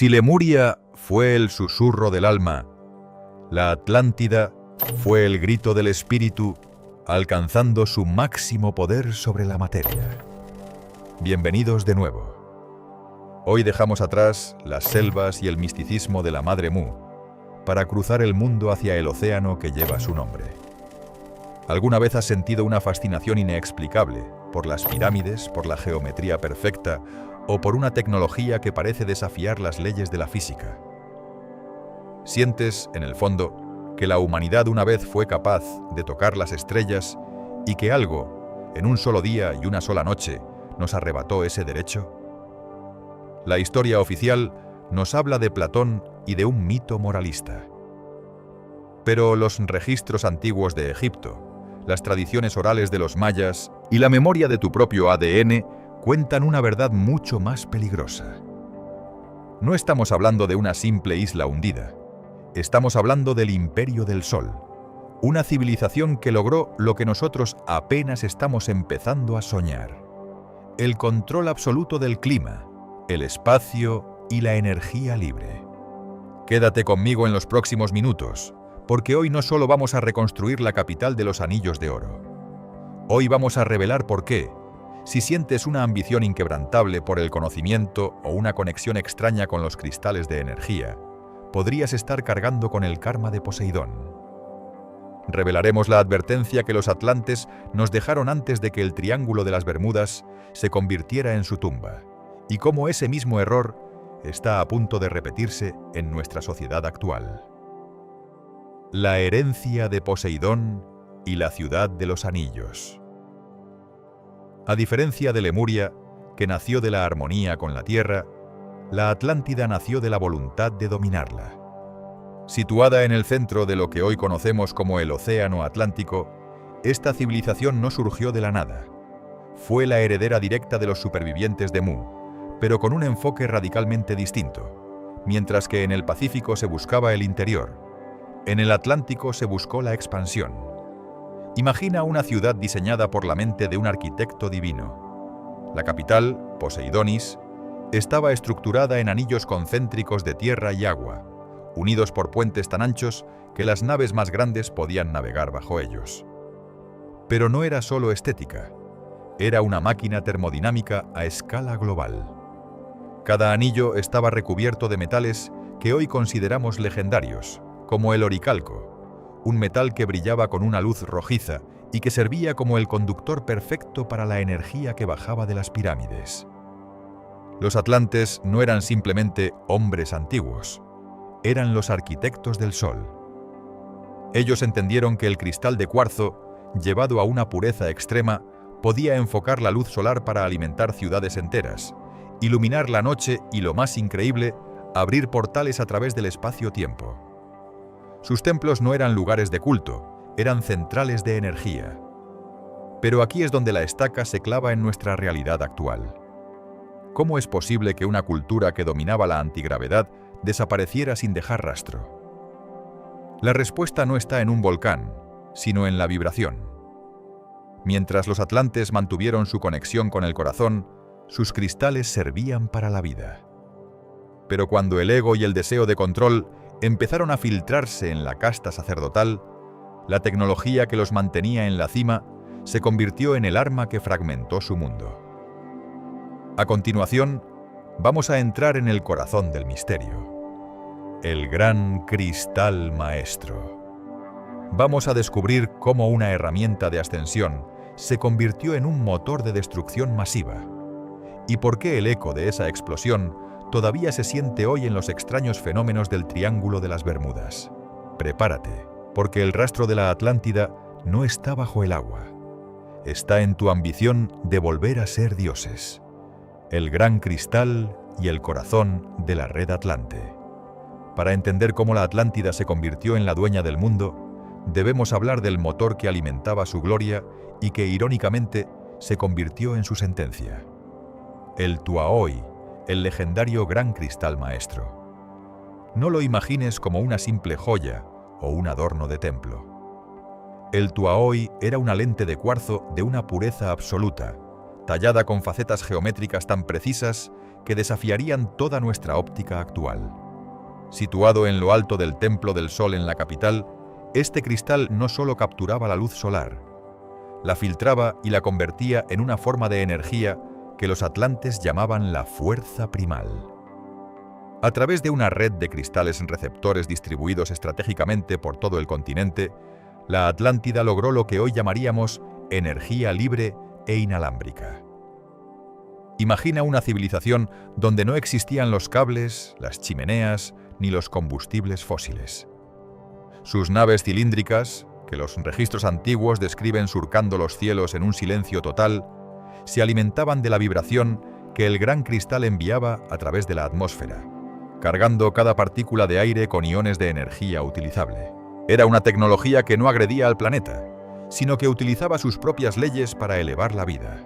Si Lemuria fue el susurro del alma, la Atlántida fue el grito del espíritu, alcanzando su máximo poder sobre la materia. Bienvenidos de nuevo. Hoy dejamos atrás las selvas y el misticismo de la Madre Mu para cruzar el mundo hacia el océano que lleva su nombre. ¿Alguna vez has sentido una fascinación inexplicable por las pirámides, por la geometría perfecta o por una tecnología que parece desafiar las leyes de la física? ¿Sientes, en el fondo, que la humanidad una vez fue capaz de tocar las estrellas y que algo, en un solo día y una sola noche, nos arrebató ese derecho? La historia oficial nos habla de Platón y de un mito moralista. Pero los registros antiguos de Egipto, las tradiciones orales de los mayas y la memoria de tu propio ADN cuentan una verdad mucho más peligrosa. No estamos hablando de una simple isla hundida. Estamos hablando del Imperio del Sol, una civilización que logró lo que nosotros apenas estamos empezando a soñar: el control absoluto del clima, el espacio y la energía libre. Quédate conmigo en los próximos minutos, porque hoy no solo vamos a reconstruir la capital de los Anillos de Oro. Hoy vamos a revelar por qué, si sientes una ambición inquebrantable por el conocimiento o una conexión extraña con los cristales de energía, podrías estar cargando con el karma de Poseidón. Revelaremos la advertencia que los atlantes nos dejaron antes de que el Triángulo de las Bermudas se convirtiera en su tumba, y cómo ese mismo error está a punto de repetirse en nuestra sociedad actual. La herencia de Poseidón y la ciudad de los anillos. A diferencia de Lemuria, que nació de la armonía con la tierra, la Atlántida nació de la voluntad de dominarla. Situada en el centro de lo que hoy conocemos como el Océano Atlántico, esta civilización no surgió de la nada. Fue la heredera directa de los supervivientes de Mu, pero con un enfoque radicalmente distinto. Mientras que en el Pacífico se buscaba el interior, en el Atlántico se buscó la expansión. Imagina una ciudad diseñada por la mente de un arquitecto divino. La capital, Poseidonis, estaba estructurada en anillos concéntricos de tierra y agua, unidos por puentes tan anchos que las naves más grandes podían navegar bajo ellos. Pero no era solo estética, era una máquina termodinámica a escala global. Cada anillo estaba recubierto de metales que hoy consideramos legendarios, como el oricalco, un metal que brillaba con una luz rojiza y que servía como el conductor perfecto para la energía que bajaba de las pirámides. Los atlantes no eran simplemente hombres antiguos, eran los arquitectos del sol. Ellos entendieron que el cristal de cuarzo, llevado a una pureza extrema, podía enfocar la luz solar para alimentar ciudades enteras, iluminar la noche y, lo más increíble, abrir portales a través del espacio-tiempo. Sus templos no eran lugares de culto, eran centrales de energía. Pero aquí es donde la estaca se clava en nuestra realidad actual. ¿Cómo es posible que una cultura que dominaba la antigravedad desapareciera sin dejar rastro? La respuesta no está en un volcán, sino en la vibración. Mientras los atlantes mantuvieron su conexión con el corazón, sus cristales servían para la vida. Pero cuando el ego y el deseo de control empezaron a filtrarse en la casta sacerdotal, la tecnología que los mantenía en la cima se convirtió en el arma que fragmentó su mundo. A continuación, vamos a entrar en el corazón del misterio: el gran cristal maestro. Vamos a descubrir cómo una herramienta de ascensión se convirtió en un motor de destrucción masiva, y por qué el eco de esa explosión todavía se siente hoy en los extraños fenómenos del Triángulo de las Bermudas. Prepárate, porque el rastro de la Atlántida no está bajo el agua. Está en tu ambición de volver a ser dioses. El gran cristal y el corazón de la red Atlante. Para entender cómo la Atlántida se convirtió en la dueña del mundo, debemos hablar del motor que alimentaba su gloria y que, irónicamente, se convirtió en su sentencia. El Tuaoi, el legendario gran cristal maestro. No lo imagines como una simple joya o un adorno de templo. El Tuaoi era una lente de cuarzo de una pureza absoluta, tallada con facetas geométricas tan precisas que desafiarían toda nuestra óptica actual. Situado en lo alto del Templo del Sol en la capital, este cristal no solo capturaba la luz solar, la filtraba y la convertía en una forma de energía que los atlantes llamaban la fuerza primal. A través de una red de cristales receptores distribuidos estratégicamente por todo el continente, la Atlántida logró lo que hoy llamaríamos energía libre e inalámbrica. Imagina una civilización donde no existían los cables, las chimeneas ni los combustibles fósiles. Sus naves cilíndricas, que los registros antiguos describen surcando los cielos en un silencio total, se alimentaban de la vibración que el gran cristal enviaba a través de la atmósfera, cargando cada partícula de aire con iones de energía utilizable. Era una tecnología que no agredía al planeta, sino que utilizaba sus propias leyes para elevar la vida.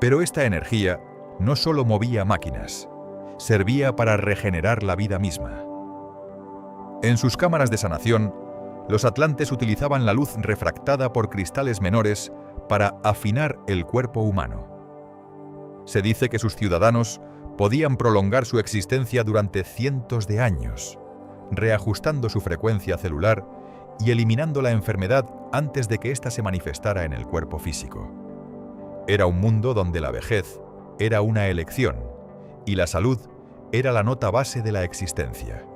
Pero esta energía no solo movía máquinas, servía para regenerar la vida misma. En sus cámaras de sanación, los atlantes utilizaban la luz refractada por cristales menores para afinar el cuerpo humano. Se dice que sus ciudadanos podían prolongar su existencia durante cientos de años, reajustando su frecuencia celular y eliminando la enfermedad antes de que ésta se manifestara en el cuerpo físico. Era un mundo donde la vejez era una elección y la salud era la nota base de la existencia.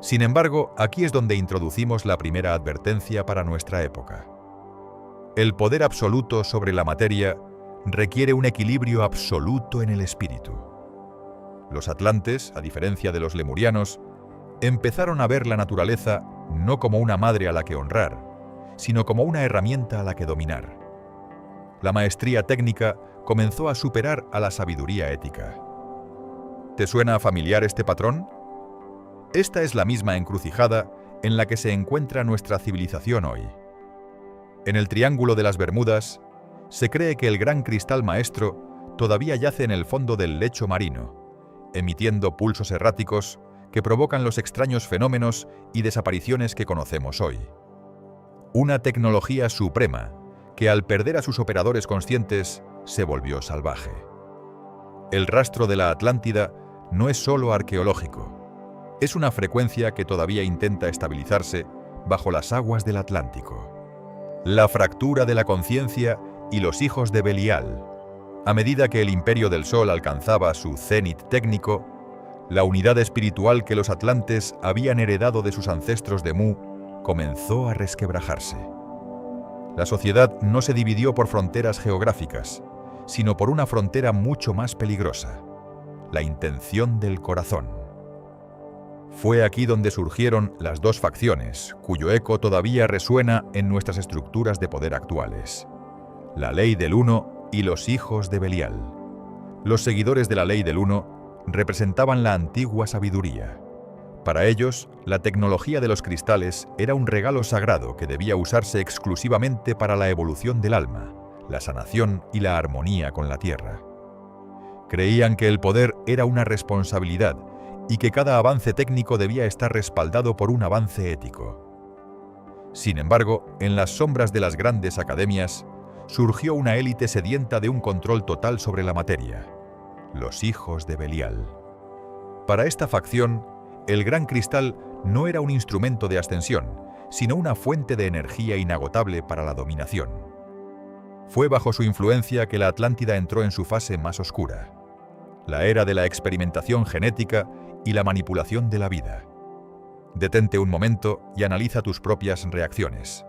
Sin embargo, aquí es donde introducimos la primera advertencia para nuestra época. El poder absoluto sobre la materia requiere un equilibrio absoluto en el espíritu. Los atlantes, a diferencia de los lemurianos, empezaron a ver la naturaleza no como una madre a la que honrar, sino como una herramienta a la que dominar. La maestría técnica comenzó a superar a la sabiduría ética. ¿Te suena familiar este patrón? Esta es la misma encrucijada en la que se encuentra nuestra civilización hoy. En el Triángulo de las Bermudas, se cree que el gran cristal maestro todavía yace en el fondo del lecho marino, emitiendo pulsos erráticos que provocan los extraños fenómenos y desapariciones que conocemos hoy. Una tecnología suprema que al perder a sus operadores conscientes se volvió salvaje. El rastro de la Atlántida no es solo arqueológico, es una frecuencia que todavía intenta estabilizarse bajo las aguas del Atlántico. La fractura de la conciencia y los hijos de Belial. A medida que el Imperio del Sol alcanzaba su cenit técnico, la unidad espiritual que los atlantes habían heredado de sus ancestros de Mu comenzó a resquebrajarse. La sociedad no se dividió por fronteras geográficas, sino por una frontera mucho más peligrosa: la intención del corazón. Fue aquí donde surgieron las dos facciones, cuyo eco todavía resuena en nuestras estructuras de poder actuales: la Ley del Uno y los hijos de Belial. Los seguidores de la Ley del Uno representaban la antigua sabiduría. Para ellos, la tecnología de los cristales era un regalo sagrado que debía usarse exclusivamente para la evolución del alma, la sanación y la armonía con la tierra. Creían que el poder era una responsabilidad y que cada avance técnico debía estar respaldado por un avance ético. Sin embargo, en las sombras de las grandes academias, surgió una élite sedienta de un control total sobre la materia: los hijos de Belial. Para esta facción, el gran cristal no era un instrumento de ascensión, sino una fuente de energía inagotable para la dominación. Fue bajo su influencia que la Atlántida entró en su fase más oscura, la era de la experimentación genética y la manipulación de la vida. Detente un momento y analiza tus propias reacciones.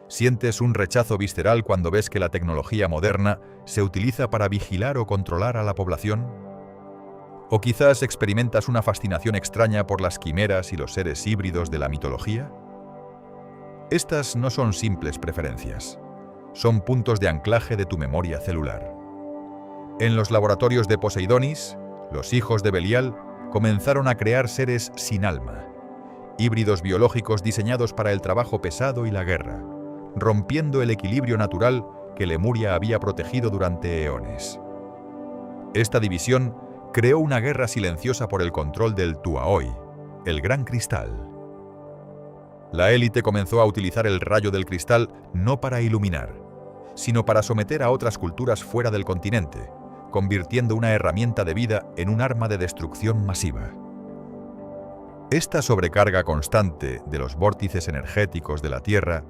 ¿Sientes un rechazo visceral cuando ves que la tecnología moderna se utiliza para vigilar o controlar a la población? ¿O quizás experimentas una fascinación extraña por las quimeras y los seres híbridos de la mitología? Estas no son simples preferencias, son puntos de anclaje de tu memoria celular. En los laboratorios de Poseidonis, los hijos de Belial comenzaron a crear seres sin alma, híbridos biológicos diseñados para el trabajo pesado y la guerra, rompiendo el equilibrio natural que Lemuria había protegido durante eones. Esta división creó una guerra silenciosa por el control del Tuaoi, el gran cristal. La élite comenzó a utilizar el rayo del cristal no para iluminar, sino para someter a otras culturas fuera del continente, convirtiendo una herramienta de vida en un arma de destrucción masiva. Esta sobrecarga constante de los vórtices energéticos de la Tierra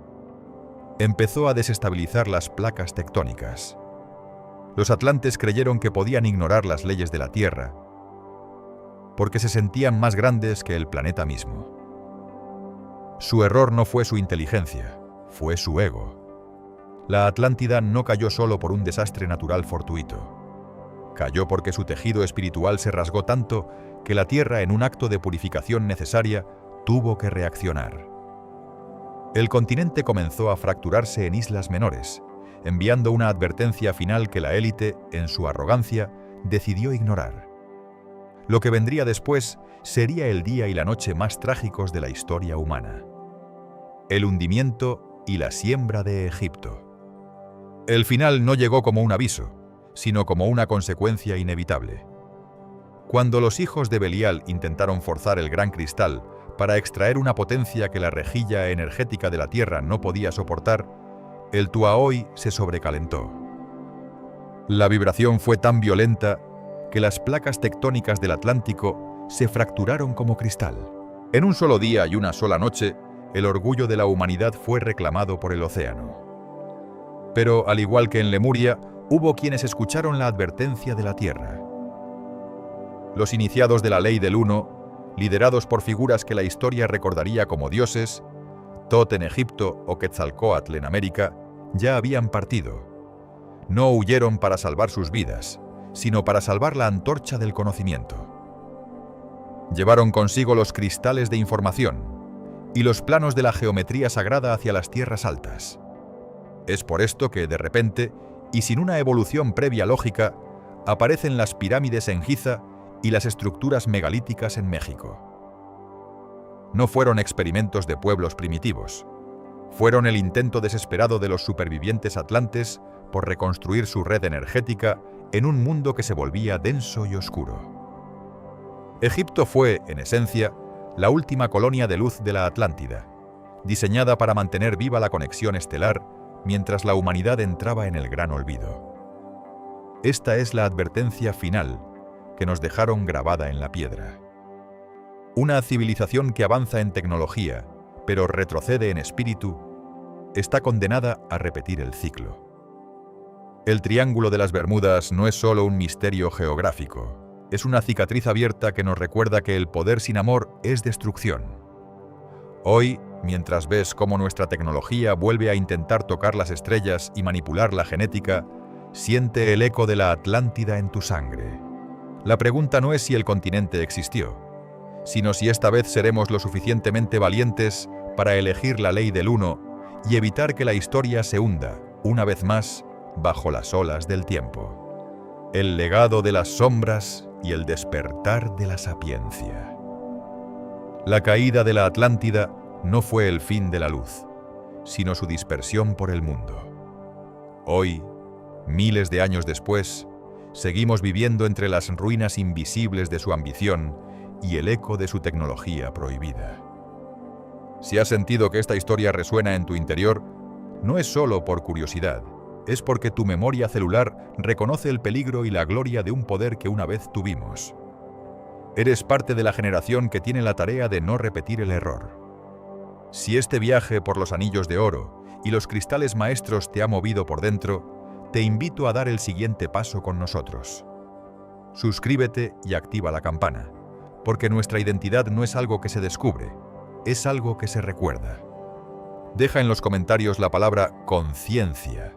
empezó a desestabilizar las placas tectónicas. Los atlantes creyeron que podían ignorar las leyes de la Tierra porque se sentían más grandes que el planeta mismo. Su error no fue su inteligencia, fue su ego. La Atlántida no cayó solo por un desastre natural fortuito. Cayó porque su tejido espiritual se rasgó tanto que la Tierra, en un acto de purificación necesaria, tuvo que reaccionar. El continente comenzó a fracturarse en islas menores, enviando una advertencia final que la élite, en su arrogancia, decidió ignorar. Lo que vendría después sería el día y la noche más trágicos de la historia humana. El hundimiento y la siembra de Egipto. El final no llegó como un aviso, sino como una consecuencia inevitable. Cuando los hijos de Belial intentaron forzar el gran cristal para extraer una potencia que la rejilla energética de la Tierra no podía soportar, el Tuaoi se sobrecalentó. La vibración fue tan violenta que las placas tectónicas del Atlántico se fracturaron como cristal. En un solo día y una sola noche, el orgullo de la humanidad fue reclamado por el océano. Pero, al igual que en Lemuria, hubo quienes escucharon la advertencia de la Tierra. Los iniciados de la Ley del Uno, liderados por figuras que la historia recordaría como dioses, Tot en Egipto o Quetzalcóatl en América, ya habían partido. No huyeron para salvar sus vidas, sino para salvar la antorcha del conocimiento. Llevaron consigo los cristales de información y los planos de la geometría sagrada hacia las tierras altas. Es por esto que, de repente, y sin una evolución previa lógica, aparecen las pirámides en Giza y las estructuras megalíticas en México. No fueron experimentos de pueblos primitivos. Fueron el intento desesperado de los supervivientes atlantes por reconstruir su red energética en un mundo que se volvía denso y oscuro. Egipto fue, en esencia, la última colonia de luz de la Atlántida, diseñada para mantener viva la conexión estelar mientras la humanidad entraba en el gran olvido. Esta es la advertencia final que nos dejaron grabada en la piedra. Una civilización que avanza en tecnología, pero retrocede en espíritu, está condenada a repetir el ciclo. El Triángulo de las Bermudas no es solo un misterio geográfico, es una cicatriz abierta que nos recuerda que el poder sin amor es destrucción. Hoy, mientras ves cómo nuestra tecnología vuelve a intentar tocar las estrellas y manipular la genética, siente el eco de la Atlántida en tu sangre. La pregunta no es si el continente existió, sino si esta vez seremos lo suficientemente valientes para elegir la ley del uno y evitar que la historia se hunda, una vez más, bajo las olas del tiempo. El legado de las sombras y el despertar de la sapiencia. La caída de la Atlántida no fue el fin de la luz, sino su dispersión por el mundo. Hoy, miles de años después, seguimos viviendo entre las ruinas invisibles de su ambición y el eco de su tecnología prohibida. Si has sentido que esta historia resuena en tu interior, no es solo por curiosidad, es porque tu memoria celular reconoce el peligro y la gloria de un poder que una vez tuvimos. Eres parte de la generación que tiene la tarea de no repetir el error. Si este viaje por los anillos de oro y los cristales maestros te ha movido por dentro, te invito a dar el siguiente paso con nosotros. Suscríbete y activa la campana, porque nuestra identidad no es algo que se descubre, es algo que se recuerda. Deja en los comentarios la palabra conciencia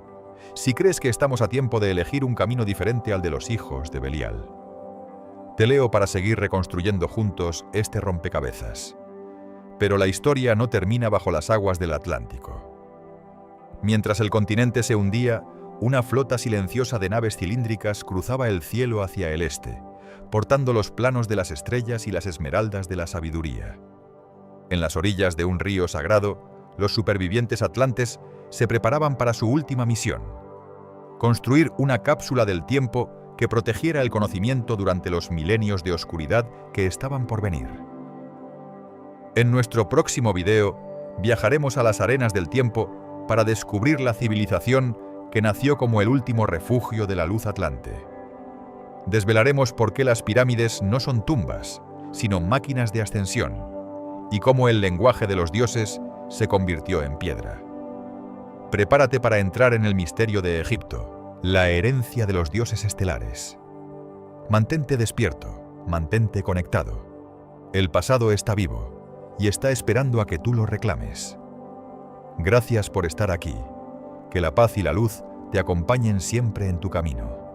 si crees que estamos a tiempo de elegir un camino diferente al de los hijos de Belial. Te leo para seguir reconstruyendo juntos este rompecabezas. Pero la historia no termina bajo las aguas del Atlántico. Mientras el continente se hundía, una flota silenciosa de naves cilíndricas cruzaba el cielo hacia el este, portando los planos de las estrellas y las esmeraldas de la sabiduría. En las orillas de un río sagrado, los supervivientes atlantes se preparaban para su última misión: construir una cápsula del tiempo que protegiera el conocimiento durante los milenios de oscuridad que estaban por venir. En nuestro próximo video, viajaremos a las arenas del tiempo para descubrir la civilización que nació como el último refugio de la luz atlante. Desvelaremos por qué las pirámides no son tumbas, sino máquinas de ascensión, y cómo el lenguaje de los dioses se convirtió en piedra. Prepárate para entrar en el misterio de Egipto, la herencia de los dioses estelares. Mantente despierto, mantente conectado. El pasado está vivo y está esperando a que tú lo reclames. Gracias por estar aquí. Que la paz y la luz te acompañen siempre en tu camino.